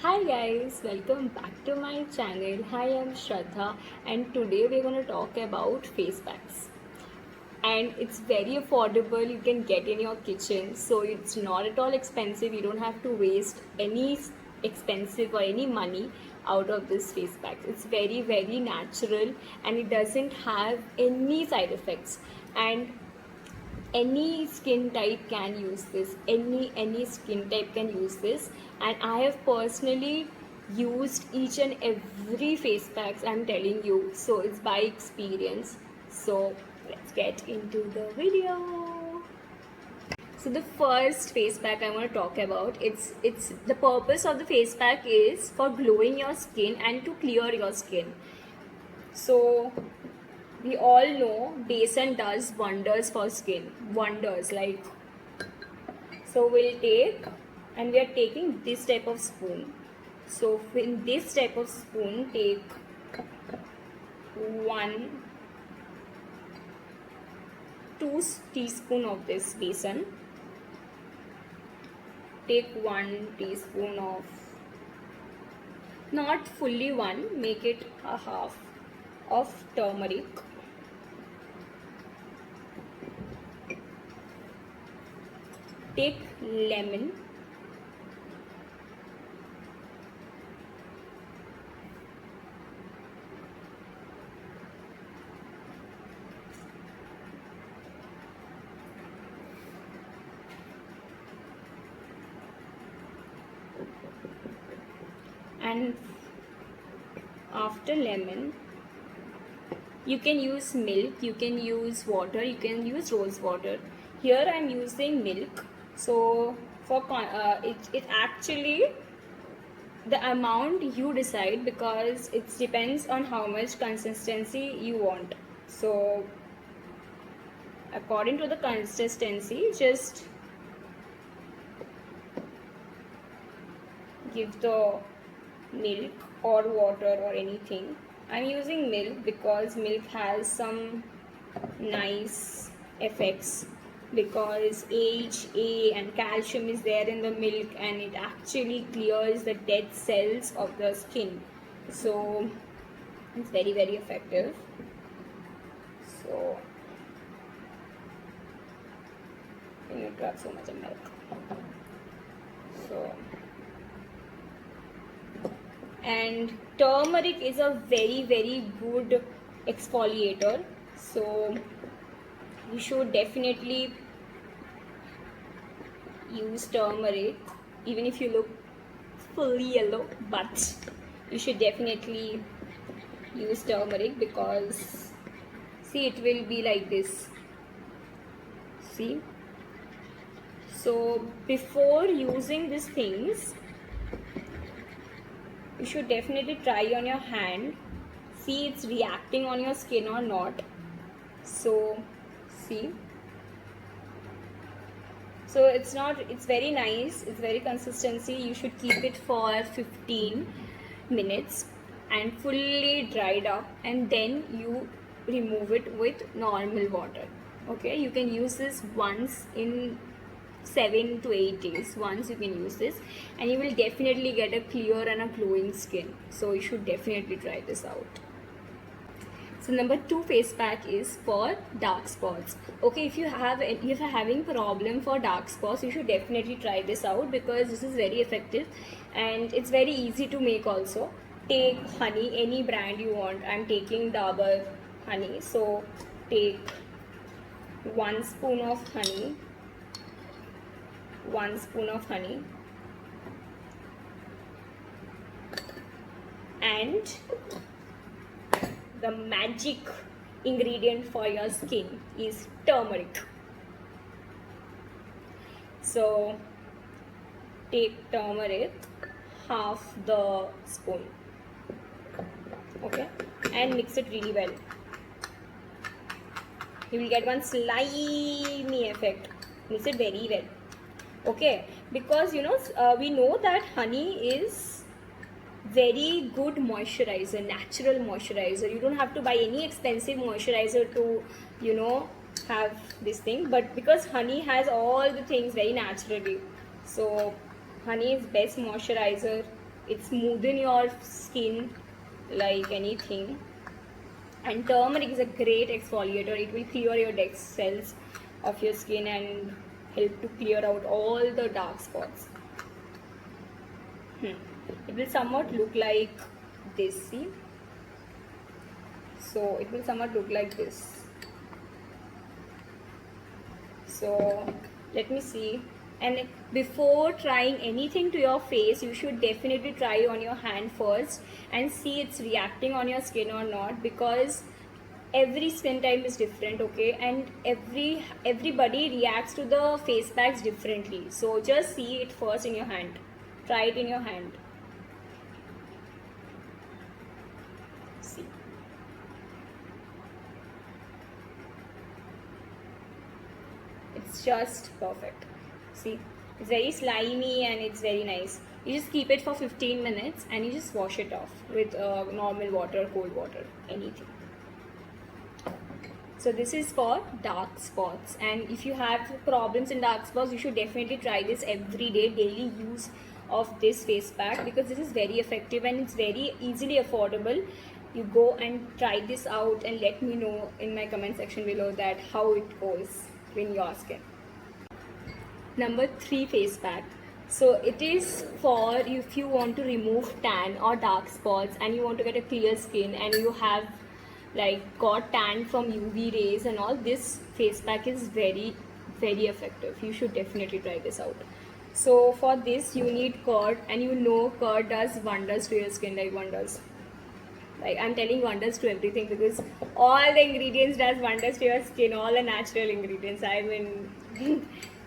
Hi guys, welcome back to my channel. Hi, I'm Shraddha and today we're going to talk about face packs. And it's very affordable, you can get in your kitchen, so it's not at all expensive. You don't have to waste any expensive or any money out of this face pack. It's very natural and it doesn't have any side effects. And any skin type can use this, any skin type can use this, and I have personally used each and every face packs I'm telling you, so it's by experience. So let's get into the video. So the first face pack I want to talk about, it's the purpose of the face pack is for glowing your skin and to clear your skin. So we all know besan does wonders for skin, wonders. Like, so we'll take, and we are taking this type of spoon. So in this type of spoon, take 2 teaspoon of this besan. Take 1 teaspoon of, not fully 1, make it a half of turmeric. Take lemon. And after lemon, you can use milk, you can use water, you can use rose water. Here I'm using milk. So for it actually, the amount you decide, because it depends on how much consistency you want. So according to the consistency, just give the milk or water or anything. I'm using milk because milk has some nice effects, because AHA and calcium is there in the milk and it actually clears the dead cells of the skin. So it's very effective. So you need to have so much of milk. So, and turmeric is a very good exfoliator, so you should definitely use turmeric even if you look fully yellow, but you should definitely use turmeric, because see, it will be like this, see. So before using these things, you should definitely try on your hand, see it's reacting on your skin or not. So see, so it's very nice, it's very consistency. You should keep it for 15 minutes and fully dried up, and then you remove it with normal water. Okay, you can use this once in 7 to 8 days. Once you can use this, and you will definitely get a clear and a glowing skin. So you should definitely try this out. So number 2 face pack is for dark spots. Okay, if you're having problem for dark spots, you should definitely try this out, because this is very effective and it's very easy to make also. Take honey, any brand you want. I'm taking Dabur honey. So take 1 spoon of honey, 1 spoon of honey, and the magic ingredient for your skin is turmeric. So take turmeric, half the spoon, okay, and mix it really well. You will get one slimy effect. Mix it very well, okay, because we know that honey is very good moisturizer, natural moisturizer. You don't have to buy any expensive moisturizer to have this thing, but because honey has all the things very naturally, so honey is best moisturizer. it smoothen your skin like anything. And turmeric is a great exfoliator. It will clear your dead cells of your skin and help to clear out all the dark spots. It will somewhat look like this, see? So it will somewhat look like this. So let me see. And before trying anything to your face, you should definitely try it on your hand first and see it's reacting on your skin or not, because every skin type is different, okay, and everybody reacts to the face packs differently. So just see it first in your hand. Try it in your hand. See. It's just perfect. See, it's very slimy and it's very nice. You just keep it for 15 minutes and you just wash it off with normal water, cold water, anything. So this is for dark spots, and if you have problems in dark spots, you should definitely try this every day, daily use of this face pack, because this is very effective and it's very easily affordable. You go and try this out and let me know in my comment section below that how it goes in your skin. Number 3 face pack. So it is for if you want to remove tan or dark spots and you want to get a clear skin and you have like got tan from UV rays and all. This face pack is very effective. You should definitely try this out. So for this you need curd, and you know curd does wonders to your skin, like wonders. Like I'm telling wonders to everything because all the ingredients does wonders to your skin, all the natural ingredients. I mean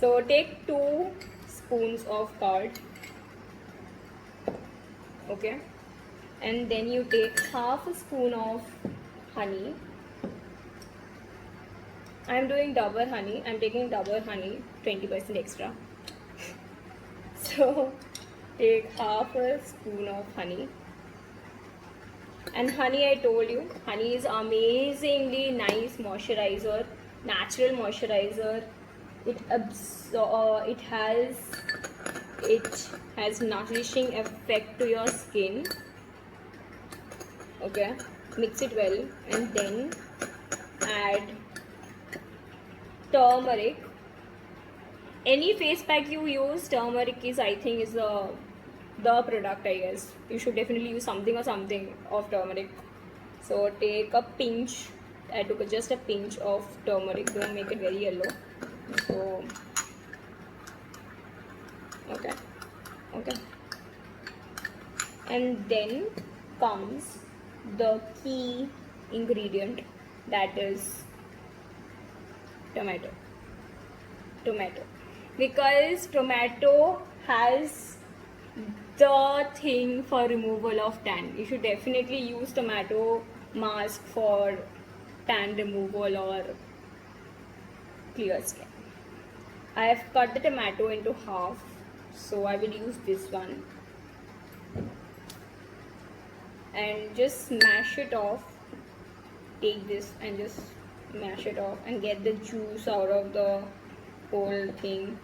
so take 2 spoons of curd, okay, and then you take half a spoon of honey. I'm doing Dabur honey. I'm taking Dabur honey, 20% extra. So take half a spoon of honey. And honey, I told you, honey is amazingly nice moisturizer, natural moisturizer. It has nourishing effect to your skin. Okay, mix it well and then add turmeric. Any face pack you use, turmeric is, I think, is the product, I guess. You should definitely use something of turmeric. So take a pinch. I took just a pinch of turmeric. Don't make it very yellow. So okay, and then comes the key ingredient, that is tomato, because tomato has the thing for removal of tan. You should definitely use tomato mask for tan removal or clear skin. I have cut the tomato into half, so I will use this one and just smash it off. Take this and just mash it off and get the juice out of the whole thing.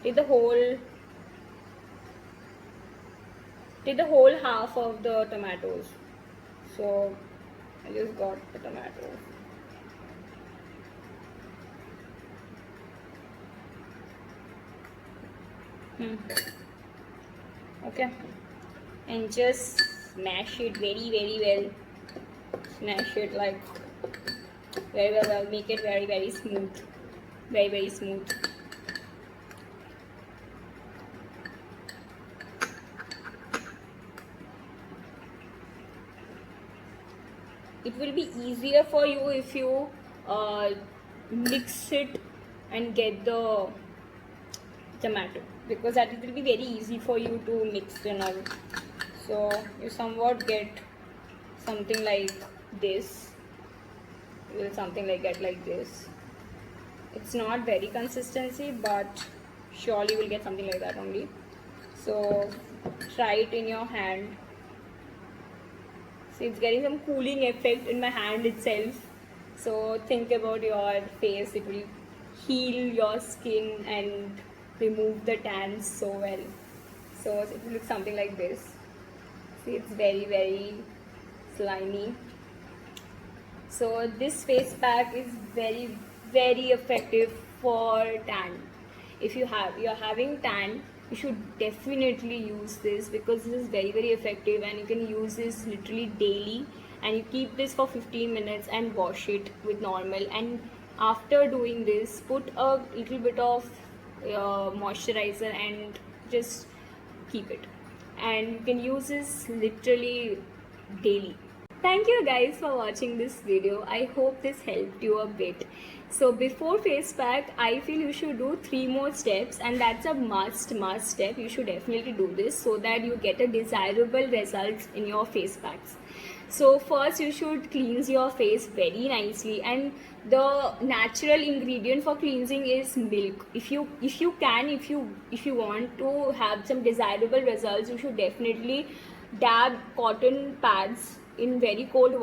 Take the whole half of the tomatoes. So I just got the tomato. Okay, and just smash it very well. Smash it like very well. Make it very smooth, very smooth. It will be easier for you if you mix it and get the tomato, because that it will be very easy for you to mix and all. So you somewhat get something like this. You will something like get like this. It's not very consistency, but surely you will get something like that only. So try it in your hand. See, it's getting some cooling effect in my hand itself. So think about your face. It will heal your skin and remove the tans so well. So it will look something like this. See, it's very, very slimy. So this face pack is very, very effective for tan. If you're having tan, you should definitely use this, because this is very, very effective, and you can use this literally daily, and you keep this for 15 minutes and wash it with normal. And after doing this, put a little bit of moisturizer and just keep it, and you can use this literally daily. Thank you guys for watching this video. I hope this helped you a bit. So before face pack, I feel you should do 3 more steps, and that's a must step. You should definitely do this so that you get a desirable results in your face packs. So first you should cleanse your face very nicely, and the natural ingredient for cleansing is milk. If you want to have some desirable results, you should definitely dab cotton pads in very cold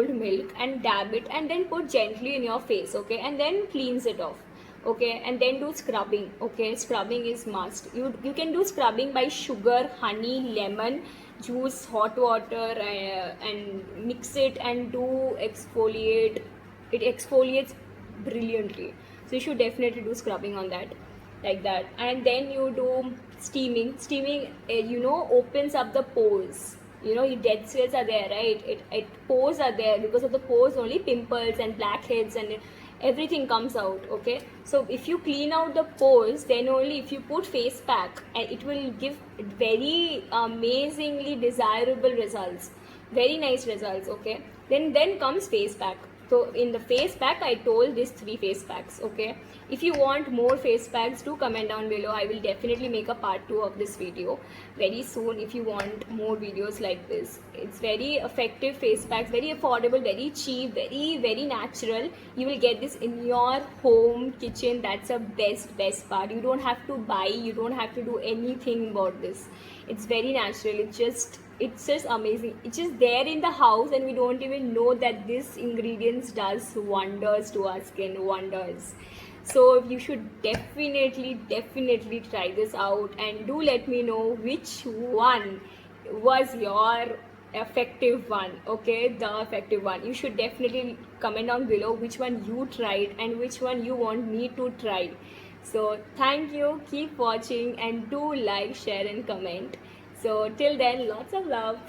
milk and dab it, and then put gently in your face, okay, and then cleanse it off, okay, and then do scrubbing, okay. Scrubbing is must. You can do scrubbing by sugar, honey, lemon juice, hot water, and mix it and do exfoliate. It exfoliates brilliantly, so you should definitely do scrubbing on that, like that. And then you do steaming, opens up the pores. Your dead cells are there, right? It pores are there. Because of the pores only pimples and blackheads and everything comes out, okay. So if you clean out the pores, then only if you put face pack, and it will give very amazingly desirable results, very nice results, okay. Then comes face pack. So in the face pack, I told these 3 face packs, okay. If you want more face packs, do comment down below. I will definitely make a part 2 of this video very soon if you want more videos like this. It's very effective face packs, very affordable, very cheap, very, very natural. You will get this in your home kitchen. That's the best part. You don't have to buy, you don't have to do anything about this. It's very natural. It's just amazing. It's just there in the house, and we don't even know that this ingredients does wonders to our skin, wonders. So you should definitely try this out, and do let me know which one was your effective one, okay, the effective one. You should definitely comment down below which one you tried and which one you want me to try. So thank you, keep watching, and do like, share and comment. So till then, lots of love.